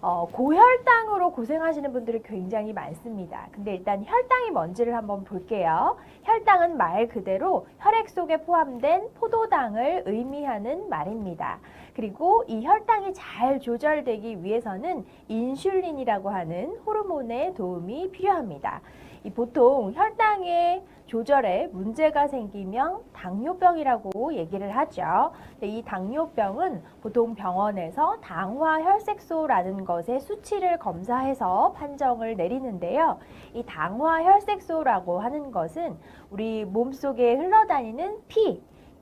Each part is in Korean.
고혈당으로 고생하시는 분들이 굉장히 많습니다. 근데 일단 혈당이 뭔지를 한번 볼게요. 혈당은 말 그대로 혈액 속에 포함된 포도당을 의미하는 말입니다. 그리고 이 혈당이 잘 조절되기 위해서는 인슐린이라고 하는 호르몬의 도움이 필요합니다. 보통 혈당의 조절에 문제가 생기면 당뇨병이라고 얘기를 하죠. 이 당뇨병은 보통 병원에서 당화혈색소라는 것의 수치를 검사해서 판정을 내리는데요. 이 당화혈색소라고 하는 것은 우리 몸속에 흘러다니는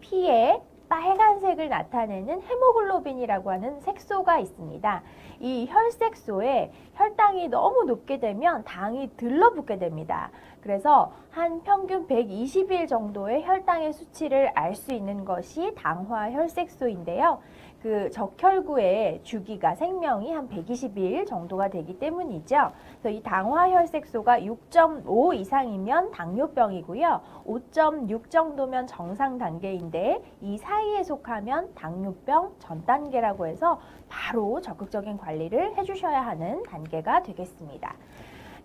피에 빨간색을 나타내는 헤모글로빈이라고 하는 색소가 있습니다. 이 혈색소에 혈당이 너무 높게 되면 당이 들러붙게 됩니다. 그래서 한 평균 120일 정도의 혈당의 수치를 알 수 있는 것이 당화혈색소인데요. 그 적혈구의 주기가 생명이 한 120일 정도가 되기 때문이죠. 그래서 이 당화혈색소가 6.5 이상이면 당뇨병이고요. 5.6 정도면 정상 단계인데 이 사이에 속하면 당뇨병 전 단계라고 해서 바로 적극적인 관리를 해주셔야 하는 단계가 되겠습니다.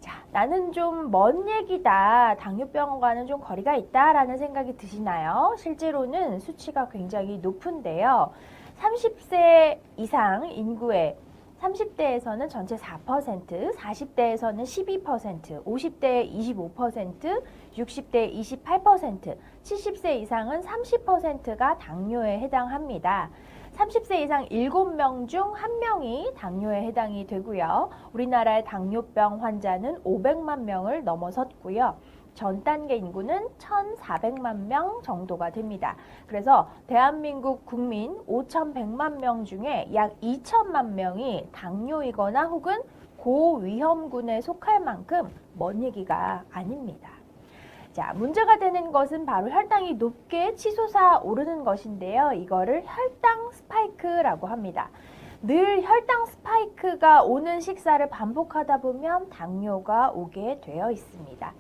자, 나는 좀 먼 얘기다. 당뇨병과는 좀 거리가 있다라는 생각이 드시나요? 실제로는 수치가 굉장히 높은데요. 30세 이상 인구의 30대에서는 전체 4%, 40대에서는 12%, 50대 25%, 60대 28%, 70세 이상은 30%가 당뇨에 해당합니다. 30세 이상 7명 중 1명이 당뇨에 해당이 되고요. 우리나라의 당뇨병 환자는 500만 명을 넘어섰고요. 전 단계 인구는 1,400만 명 정도가 됩니다. 그래서 대한민국 국민 5,100만 명 중에 약 2천만 명이 당뇨이거나 혹은 고위험군에 속할 만큼 먼 얘기가 아닙니다. 자, 문제가 되는 것은 바로 혈당이 높게 치솟아 오르는 것인데요. 이거를 혈당 스파이크라고 합니다. 늘 혈당 스파이크가 오는 식사를 반복하다 보면 당뇨가 오게 되어 있습니다.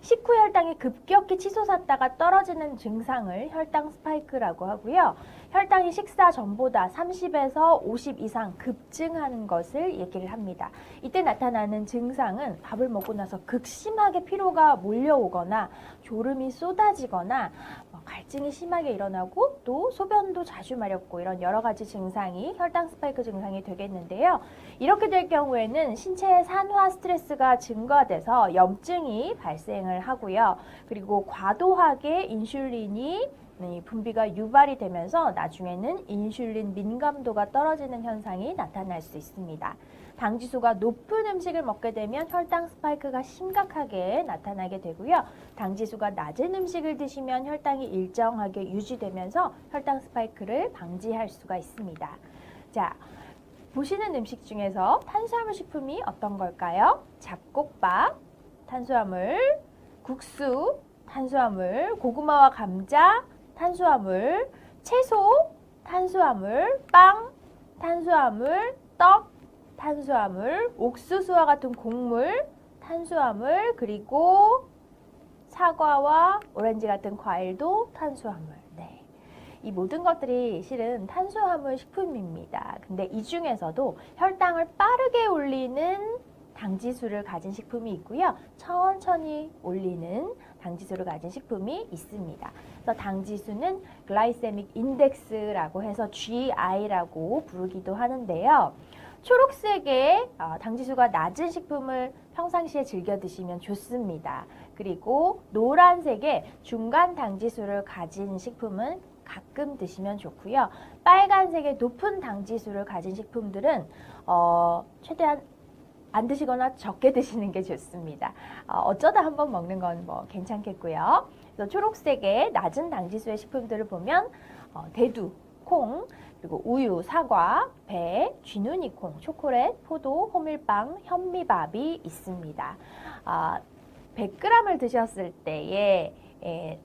식후 혈당이 급격히 치솟았다가 떨어지는 증상을 혈당 스파이크라고 하고요. 혈당이 식사 전보다 30에서 50 이상 급증하는 것을 얘기를 합니다. 이때 나타나는 증상은 밥을 먹고 나서 극심하게 피로가 몰려오거나 졸음이 쏟아지거나 갈증이 심하게 일어나고 또 소변도 자주 마렵고 이런 여러 가지 증상이 혈당 스파이크 증상이 되겠는데요. 이렇게 될 경우에는 신체의 산화 스트레스가 증가돼서 염증이 발생을 하고요. 그리고 과도하게 인슐린이 분비가 유발이 되면서 나중에는 인슐린 민감도가 떨어지는 현상이 나타날 수 있습니다. 당지수가 높은 음식을 먹게 되면 혈당 스파이크가 심각하게 나타나게 되고요. 당지수가 낮은 음식을 드시면 혈당이 일정하게 유지되면서 혈당 스파이크를 방지할 수가 있습니다. 자, 보시는 음식 중에서 탄수화물 식품이 어떤 걸까요? 잡곡밥, 탄수화물, 국수, 탄수화물, 고구마와 감자, 탄수화물, 채소, 탄수화물, 빵, 탄수화물, 떡, 탄수화물, 옥수수와 같은 곡물, 탄수화물, 그리고 사과와 오렌지 같은 과일도 탄수화물. 네. 이 모든 것들이 실은 탄수화물 식품입니다. 근데 이 중에서도 혈당을 빠르게 올리는 당지수를 가진 식품이 있고요. 천천히 올리는 당지수를 가진 식품이 있습니다. 그래서 당지수는 글라이세믹 인덱스라고 해서 GI라고 부르기도 하는데요. 초록색의 당지수가 낮은 식품을 평상시에 즐겨 드시면 좋습니다. 그리고 노란색의 중간 당지수를 가진 식품은 가끔 드시면 좋고요. 빨간색의 높은 당지수를 가진 식품들은 최대한 안 드시거나 적게 드시는 게 좋습니다. 어쩌다 한번 먹는 건 뭐 괜찮겠고요. 그래서 초록색의 낮은 당지수의 식품들을 보면 대두, 콩, 그리고 우유, 사과, 배, 쥐누니콩, 초콜릿, 포도, 호밀빵, 현미밥이 있습니다. 100g을 드셨을 때에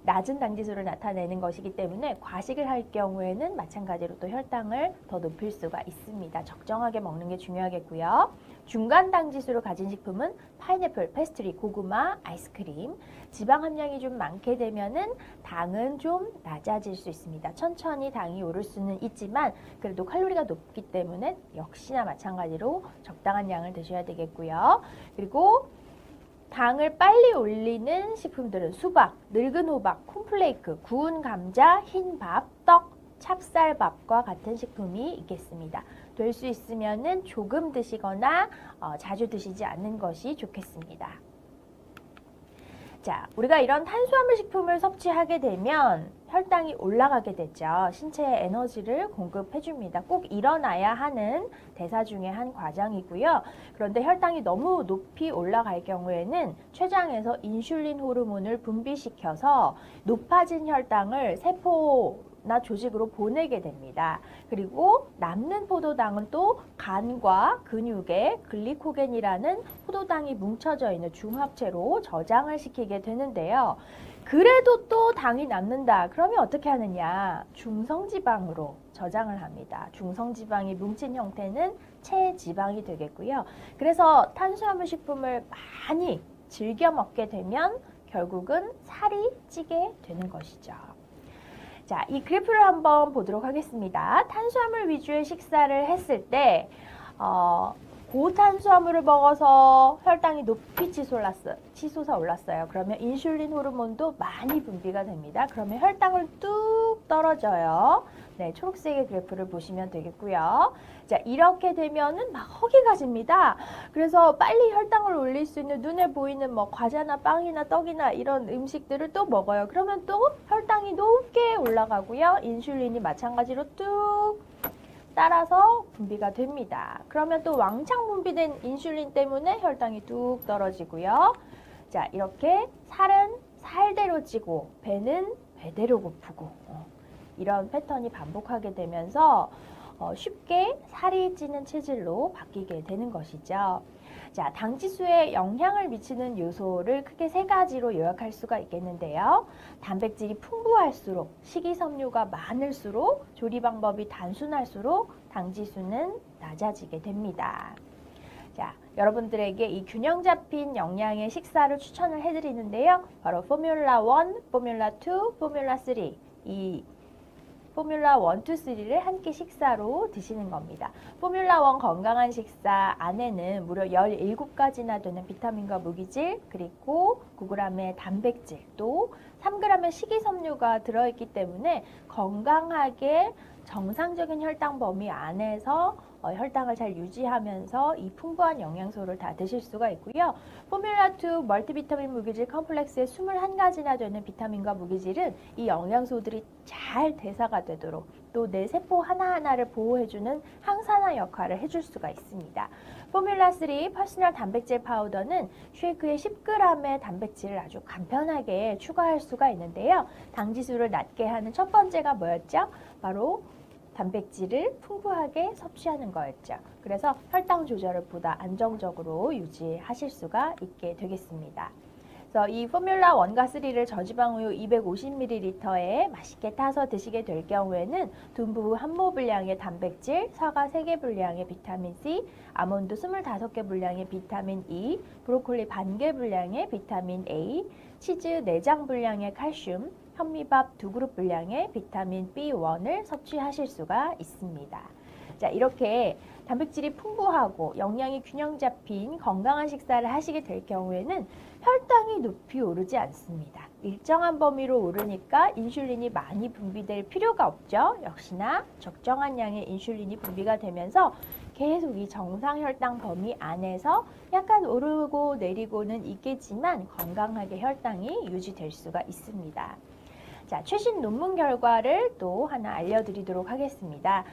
낮은 당지수를 나타내는 것이기 때문에 과식을 할 경우에는 마찬가지로 또 혈당을 더 높일 수가 있습니다. 적정하게 먹는 게 중요하겠고요. 중간 당지수를 가진 식품은 파인애플, 페스트리, 고구마, 아이스크림. 지방 함량이 좀 많게 되면은 당은 좀 낮아질 수 있습니다. 천천히 당이 오를 수는 있지만 그래도 칼로리가 높기 때문에 역시나 마찬가지로 적당한 양을 드셔야 되겠고요. 그리고 당을 빨리 올리는 식품들은 수박, 늙은 호박, 콘플레이크, 구운 감자, 흰밥, 떡, 찹쌀밥과 같은 식품이 있겠습니다. 될 수 있으면은 조금 드시거나 자주 드시지 않는 것이 좋겠습니다. 자, 우리가 이런 탄수화물 식품을 섭취하게 되면 혈당이 올라가게 되죠. 신체에 에너지를 공급해 줍니다. 꼭 일어나야 하는 대사 중에 한 과정이고요. 그런데 혈당이 너무 높이 올라갈 경우에는 췌장에서 인슐린 호르몬을 분비시켜서 높아진 혈당을 세포나 조직으로 보내게 됩니다. 그리고 남는 포도당은 또 간과 근육에 글리코겐이라는 포도당이 뭉쳐져 있는 중합체로 저장을 시키게 되는데요. 그래도 또 당이 남는다. 그러면 어떻게 하느냐? 중성지방으로 저장을 합니다. 중성지방이 뭉친 형태는 체지방이 되겠고요. 그래서 탄수화물 식품을 많이 즐겨 먹게 되면 결국은 살이 찌게 되는 것이죠. 자, 이 그래프를 한번 보도록 하겠습니다. 탄수화물 위주의 식사를 했을 때 고탄수화물을 먹어서 혈당이 높이 치솟아 올랐어요. 그러면 인슐린 호르몬도 많이 분비가 됩니다. 그러면 혈당을 뚝 떨어져요. 네, 초록색의 그래프를 보시면 되겠고요. 자, 이렇게 되면은 막 허기가 집니다. 그래서 빨리 혈당을 올릴 수 있는 눈에 보이는 뭐 과자나 빵이나 떡이나 이런 음식들을 또 먹어요. 그러면 또 혈당이 높게 올라가고요. 인슐린이 마찬가지로 뚝 따라서 분비가 됩니다. 그러면 또 왕창 분비된 인슐린 때문에 혈당이 뚝 떨어지고요. 자, 이렇게 살은 살대로 찌고 배는 배대로 고프고 이런 패턴이 반복하게 되면서 쉽게 살이 찌는 체질로 바뀌게 되는 것이죠. 자, 당지수에 영향을 미치는 요소를 크게 세 가지로 요약할 수가 있겠는데요. 단백질이 풍부할수록, 식이섬유가 많을수록, 조리 방법이 단순할수록 당지수는 낮아지게 됩니다. 자, 여러분들에게 이 균형 잡힌 영양의 식사를 추천을 해드리는데요. 바로 포뮬라 1, 포뮬라 2, 포뮬라 3. 이 포뮬라 1, 2, 3를 한 끼 식사로 드시는 겁니다. 포뮬라 1 건강한 식사 안에는 무려 17가지나 되는 비타민과 무기질, 그리고 9g의 단백질, 또 3g의 식이섬유가 들어있기 때문에 건강하게 정상적인 혈당 범위 안에서 혈당을 잘 유지하면서 이 풍부한 영양소를 다 드실 수가 있고요. 포뮬라 2 멀티비타민 무기질 컴플렉스의 21가지나 되는 비타민과 무기질은 이 영양소들이 잘 대사가 되도록 또 내 세포 하나하나를 보호해주는 항산화 역할을 해줄 수가 있습니다. 포뮬라 3 퍼스널 단백질 파우더는 쉐이크에 10g의 단백질을 아주 간편하게 추가할 수가 있는데요. 당지수를 낮게 하는 첫 번째가 뭐였죠? 바로 단백질을 풍부하게 섭취하는 거였죠. 그래서 혈당 조절을 보다 안정적으로 유지하실 수가 있게 되겠습니다. 그래서 이 포뮬라 1과 3를 저지방 우유 250ml에 맛있게 타서 드시게 될 경우에는 둔부 한 모 분량의 단백질, 사과 3개 분량의 비타민 C, 아몬드 25개 분량의 비타민 E, 브로콜리 반 개 분량의 비타민 A, 치즈 4장 분량의 칼슘, 현미밥 2그릇 분량의 비타민 B1을 섭취하실 수가 있습니다. 자, 이렇게 단백질이 풍부하고 영양이 균형 잡힌 건강한 식사를 하시게 될 경우에는 혈당이 높이 오르지 않습니다. 일정한 범위로 오르니까 인슐린이 많이 분비될 필요가 없죠. 역시나 적정한 양의 인슐린이 분비가 되면서 계속 이 정상 혈당 범위 안에서 약간 오르고 내리고는 있겠지만 건강하게 혈당이 유지될 수가 있습니다. 자, 최신 논문 결과를 또 하나 알려드리도록 하겠습니다.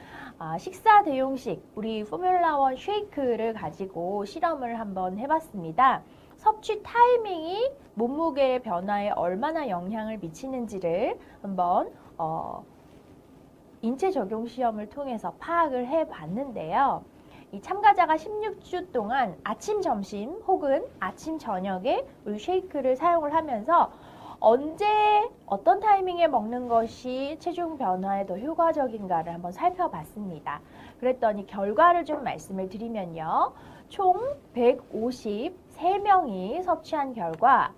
식사 대용식, 우리 포뮬라 1 쉐이크를 가지고 실험을 한번 해봤습니다. 섭취 타이밍이 몸무게의 변화에 얼마나 영향을 미치는지를 한번 인체 적용 시험을 통해서 파악을 해봤는데요. 이 참가자가 16주 동안 아침, 점심 혹은 아침, 저녁에 우리 쉐이크를 사용을 하면서 언제 어떤 타이밍에 먹는 것이 체중 변화에 더 효과적인가를 한번 살펴봤습니다. 그랬더니 결과를 좀 말씀을 드리면요. 총 153명이 섭취한 결과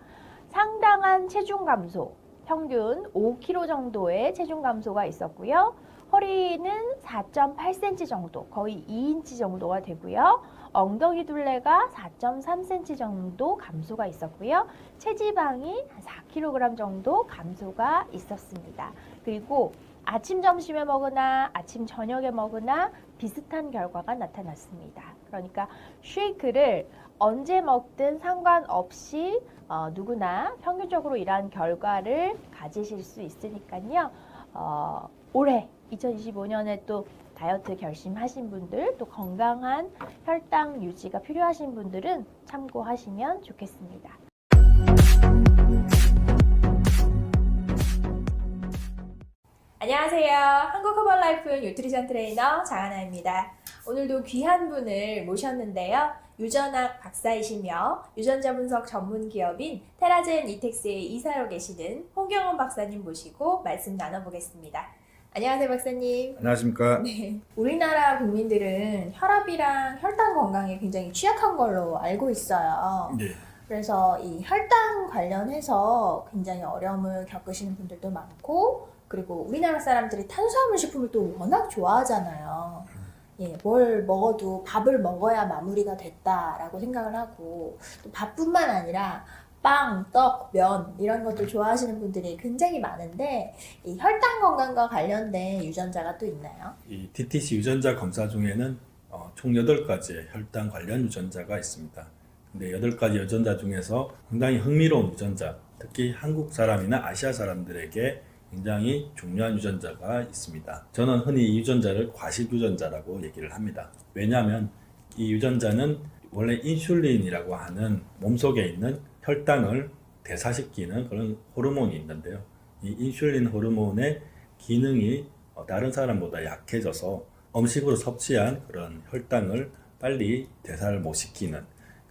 상당한 체중 감소, 평균 5kg 정도의 체중 감소가 있었고요. 허리는 4.8cm 정도, 거의 2인치 정도가 되고요. 엉덩이 둘레가 4.3cm 정도 감소가 있었고요. 체지방이 한 4kg 정도 감소가 있었습니다. 그리고 아침, 점심에 먹으나 아침, 저녁에 먹으나 비슷한 결과가 나타났습니다. 그러니까 쉐이크를 언제 먹든 상관없이 누구나 평균적으로 이러한 결과를 가지실 수 있으니까요. 올해 2025년에 또 다이어트 결심하신 분들, 또 건강한 혈당 유지가 필요하신 분들은 참고하시면 좋겠습니다. 안녕하세요. 한국 허벌라이프 뉴트리션 트레이너 장하나입니다. 오늘도 귀한 분을 모셨는데요. 유전학 박사이시며 유전자 분석 전문 기업인 테라젠 이텍스의 이사로 계시는 홍경원 박사님 모시고 말씀 나눠보겠습니다. 안녕하세요, 박사님. 안녕하십니까. 네. 우리나라 국민들은 혈압이랑 혈당 건강에 굉장히 취약한 걸로 알고 있어요. 네. 그래서 이 혈당 관련해서 굉장히 어려움을 겪으시는 분들도 많고, 그리고 우리나라 사람들이 탄수화물 식품을 또 워낙 좋아하잖아요. 예, 뭘 먹어도 밥을 먹어야 마무리가 됐다라고 생각을 하고, 또 밥뿐만 아니라 빵, 떡, 면 이런 것들 좋아하시는 분들이 굉장히 많은데 이 혈당 건강과 관련된 유전자가 또 있나요? 이 DTC 유전자 검사 중에는 총 8가지의 혈당 관련 유전자가 있습니다. 근데 8가지 유전자 중에서 상당히 흥미로운 유전자, 특히 한국 사람이나 아시아 사람들에게 굉장히 중요한 유전자가 있습니다. 저는 흔히 이 유전자를 과식 유전자라고 얘기를 합니다. 왜냐하면 이 유전자는 원래 인슐린이라고 하는 몸속에 있는 혈당을 대사시키는 그런 호르몬이 있는데요. 이 인슐린 호르몬의 기능이 다른 사람보다 약해져서 음식으로 섭취한 그런 혈당을 빨리 대사를 못 시키는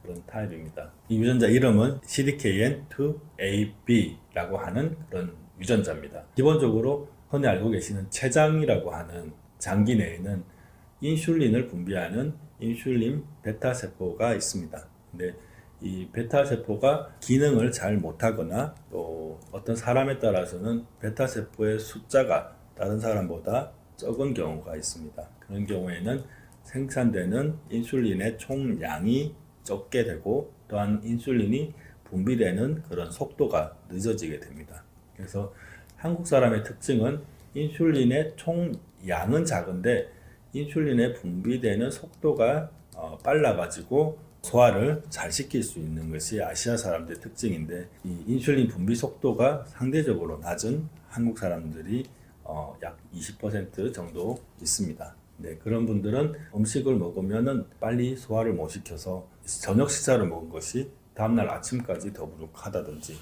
그런 타입입니다. 이 유전자 이름은 CDKN2AB라고 하는 그런 유전자입니다. 기본적으로 흔히 알고 계시는 췌장이라고 하는 장기 내에는 인슐린을 분비하는 인슐린 베타 세포가 있습니다. 근데 이 베타 세포가 기능을 잘 못하거나 또 어떤 사람에 따라서는 베타 세포의 숫자가 다른 사람보다 적은 경우가 있습니다. 그런 경우에는 생산되는 인슐린의 총량이 적게 되고 또한 인슐린이 분비되는 그런 속도가 늦어지게 됩니다. 그래서 한국 사람의 특징은 인슐린의 총량은 작은데 인슐린의 분비되는 속도가 빨라가지고 소화를 잘 시킬 수 있는 것이 아시아 사람들의 특징인데, 이 인슐린 분비 속도가 상대적으로 낮은 한국 사람들이 약 20% 정도 있습니다. 네, 그런 분들은 음식을 먹으면은 빨리 소화를 못 시켜서 저녁 식사를 먹은 것이 다음날 아침까지 더부룩하다든지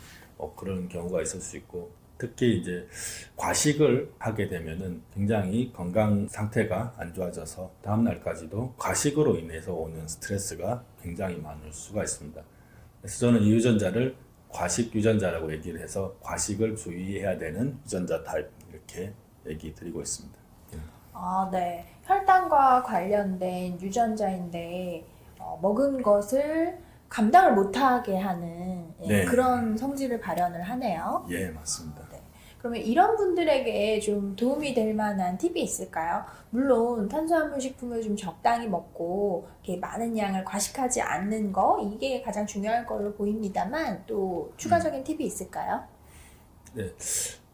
그런 경우가 있을 수 있고, 특히 이제 과식을 하게 되면은 굉장히 건강 상태가 안 좋아져서 다음날까지도 과식으로 인해서 오는 스트레스가 굉장히 많을 수가 있습니다. 그래서 저는 이 유전자를 과식 유전자라고 얘기를 해서 과식을 주의해야 되는 유전자 타입 이렇게 얘기 드리고 있습니다. 아, 네. 혈당과 관련된 유전자인데 먹은 것을 감당을 못하게 하는 네. 그런 성질을 발현을 하네요. 예, 맞습니다. 네. 그러면 이런 분들에게 좀 도움이 될 만한 팁이 있을까요? 물론 탄수화물 식품을 좀 적당히 먹고 이렇게 많은 양을 과식하지 않는 거, 이게 가장 중요할 걸로 보입니다만 또 추가적인 팁이 있을까요? 네,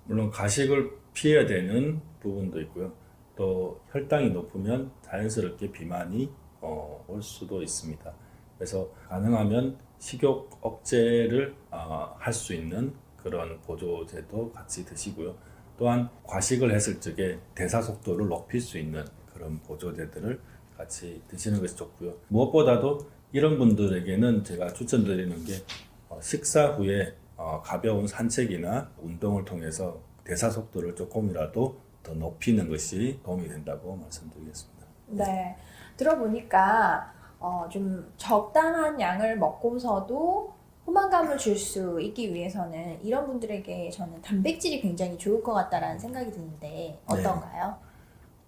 물론 과식을 피해야 되는 부분도 있고요. 또 혈당이 높으면 자연스럽게 비만이 올 수도 있습니다. 그래서 가능하면 식욕 억제를 할 수 있는 그런 보조제도 같이 드시고요. 또한 과식을 했을 적에 대사 속도를 높일 수 있는 그런 보조제들을 같이 드시는 것이 좋고요. 무엇보다도 이런 분들에게는 제가 추천드리는 게 식사 후에 가벼운 산책이나 운동을 통해서 대사 속도를 조금이라도 더 높이는 것이 도움이 된다고 말씀드리겠습니다. 네, 들어보니까 좀 적당한 양을 먹고서도 포만감을 줄 수 있기 위해서는 이런 분들에게 저는 단백질이 굉장히 좋을 것 같다라는 생각이 드는데 어떤가요?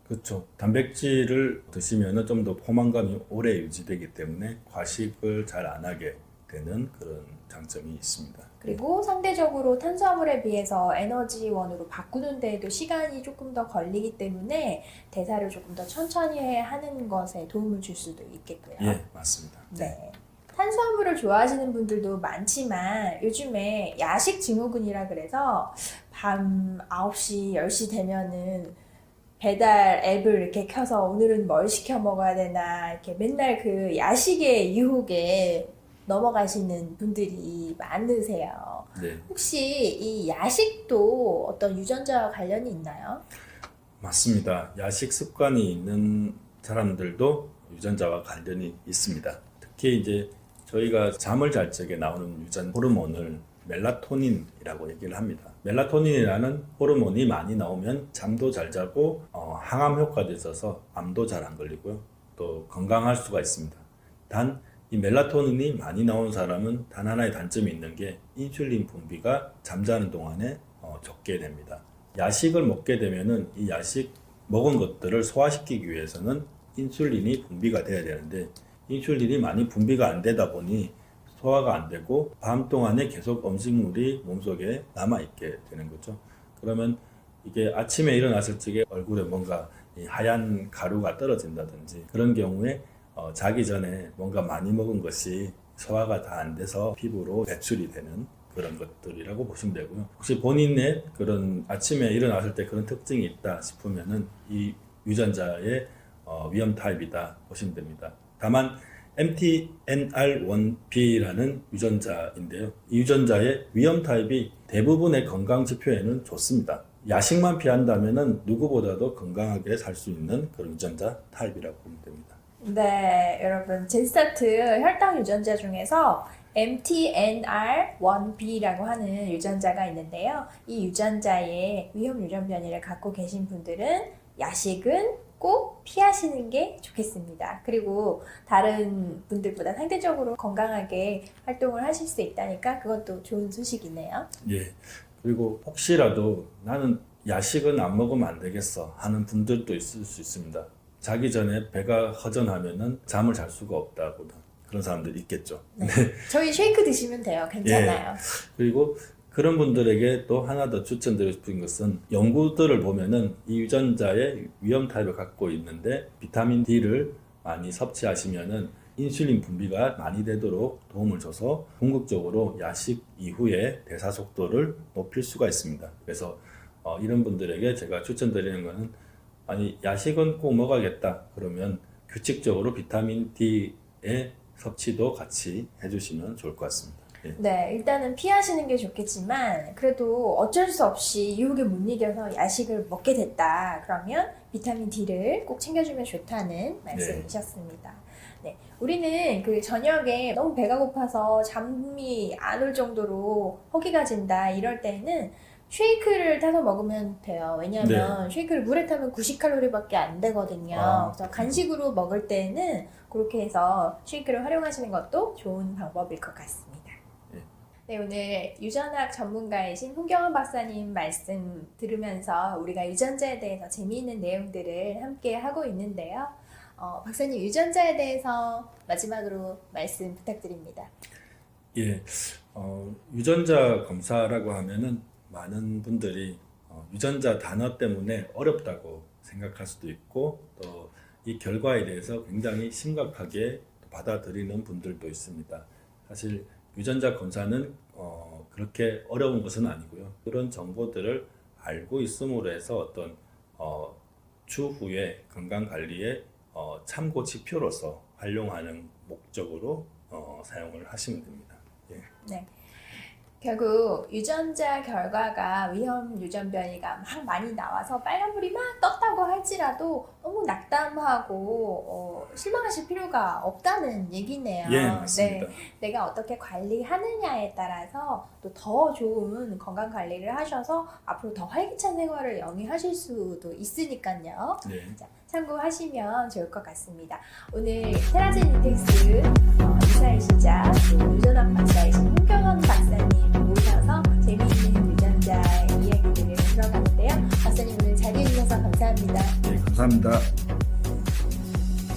그렇죠. 단백질을 드시면 좀 더 포만감이 오래 유지되기 때문에 과식을 잘 안 하게 되는 그런 장점이 있습니다. 그리고 상대적으로 탄수화물에 비해서 에너지원으로 바꾸는 데에도 시간이 조금 더 걸리기 때문에 대사를 조금 더 천천히 하는 것에 도움을 줄 수도 있겠고요. 예, 맞습니다. 네. 탄수화물을 좋아하시는 분들도 많지만 요즘에 야식 증후군이라 그래서 밤 9시, 10시 되면은 배달 앱을 이렇게 켜서 오늘은 뭘 시켜 먹어야 되나 이렇게 맨날 그 야식의 유혹에 넘어가시는 분들이 많으세요. 네, 혹시 이 야식도 어떤 유전자와 관련이 있나요? 맞습니다. 야식 습관이 있는 사람들도 유전자와 관련이 있습니다. 특히 이제 저희가 잠을 잘 적에 나오는 유전 호르몬을 멜라토닌이라고 얘기를 합니다. 멜라토닌이라는 호르몬이 많이 나오면 잠도 잘 자고 항암 효과도 있어서 암도 잘 안 걸리고요. 또 건강할 수가 있습니다. 단 이 멜라토닌이 많이 나온 사람은 단 하나의 단점이 있는 게 인슐린 분비가 잠자는 동안에 적게 됩니다. 야식을 먹게 되면은 이 야식 먹은 것들을 소화시키기 위해서는 인슐린이 분비가 돼야 되는데 인슐린이 많이 분비가 안 되다 보니 소화가 안 되고 밤 동안에 계속 음식물이 몸속에 남아있게 되는 거죠. 그러면 이게 아침에 일어났을 적에 얼굴에 뭔가 이 하얀 가루가 떨어진다든지 그런 경우에 자기 전에 뭔가 많이 먹은 것이 소화가 다 안 돼서 피부로 배출이 되는 그런 것들이라고 보시면 되고요. 혹시 본인의 그런 아침에 일어났을 때 그런 특징이 있다 싶으면은 이 유전자의 위험 타입이다 보시면 됩니다. 다만 MTNR1B라는 유전자인데요. 이 유전자의 위험 타입이 대부분의 건강 지표에는 좋습니다. 야식만 피한다면은 누구보다도 건강하게 살 수 있는 그런 유전자 타입이라고 보면 됩니다. 네, 여러분 젠스타트 혈당 유전자 중에서 MTNR1B라고 하는 유전자가 있는데요. 이 유전자의 위험 유전 변이를 갖고 계신 분들은 야식은 꼭 피하시는 게 좋겠습니다. 그리고 다른 분들보다 상대적으로 건강하게 활동을 하실 수 있다니까 그것도 좋은 소식이네요. 예. 그리고 혹시라도 나는 야식은 안 먹으면 안 되겠어 하는 분들도 있을 수 있습니다. 자기 전에 배가 허전하면은 잠을 잘 수가 없다고 그런 사람들이 있겠죠. 네. 저희 쉐이크 드시면 돼요. 괜찮아요. 예. 그리고 그런 분들에게 또 하나 더 추천드리고 싶은 것은 연구들을 보면은 이 유전자의 위험 타입을 갖고 있는데 비타민 D를 많이 섭취하시면은 인슐린 분비가 많이 되도록 도움을 줘서 궁극적으로 야식 이후에 대사 속도를 높일 수가 있습니다. 그래서 이런 분들에게 제가 추천드리는 것은 아니 야식은 꼭 먹어야겠다 그러면 규칙적으로 비타민 D의 섭취도 같이 해주시면 좋을 것 같습니다. 예. 네, 일단은 피하시는 게 좋겠지만 그래도 어쩔 수 없이 유혹에 못 이겨서 야식을 먹게 됐다. 그러면 비타민 D를 꼭 챙겨주면 좋다는 말씀이셨습니다. 네, 우리는 그 저녁에 너무 배가 고파서 잠이 안 올 정도로 허기가 진다 이럴 때는 쉐이크를 타서 먹으면 돼요. 왜냐하면 쉐이크를 물에 타면 90칼로리밖에 안 되거든요. 그래서 간식으로 먹을 때는 그렇게 해서 쉐이크를 활용하시는 것도 좋은 방법일 것 같습니다. 네, 오늘 유전학 전문가이신 홍경원 박사님 말씀 들으면서 우리가 유전자에 대해서 재미있는 내용들을 함께 하고 있는데요. 박사님 유전자에 대해서 마지막으로 말씀 부탁드립니다. 예, 유전자 검사라고 하면은 많은 분들이 유전자 단어 때문에 어렵다고 생각할 수도 있고 또 이 결과에 대해서 굉장히 심각하게 받아들이는 분들도 있습니다. 사실 유전자 검사는 그렇게 어려운 것은 아니고요. 그런 정보들을 알고 있음으로 해서 어떤 추후에 건강관리에 참고 지표로서 활용하는 목적으로 사용을 하시면 됩니다. 예. 네. 결국 유전자 결과가 위험 유전 변이가 막 많이 나와서 빨간불이 막 떴다고 할지라도 너무 낙담하고 실망하실 필요가 없다는 얘기네요. 예, 맞습니다. 네, 내가 어떻게 관리하느냐에 따라서 또 더 좋은 건강 관리를 하셔서 앞으로 더 활기찬 생활을 영위하실 수도 있으니까요. 네. 자, 참고하시면 좋을 것 같습니다. 오늘 테라젠 이텍스 이사이시자 유전학 박사이신 홍경 감사합니다.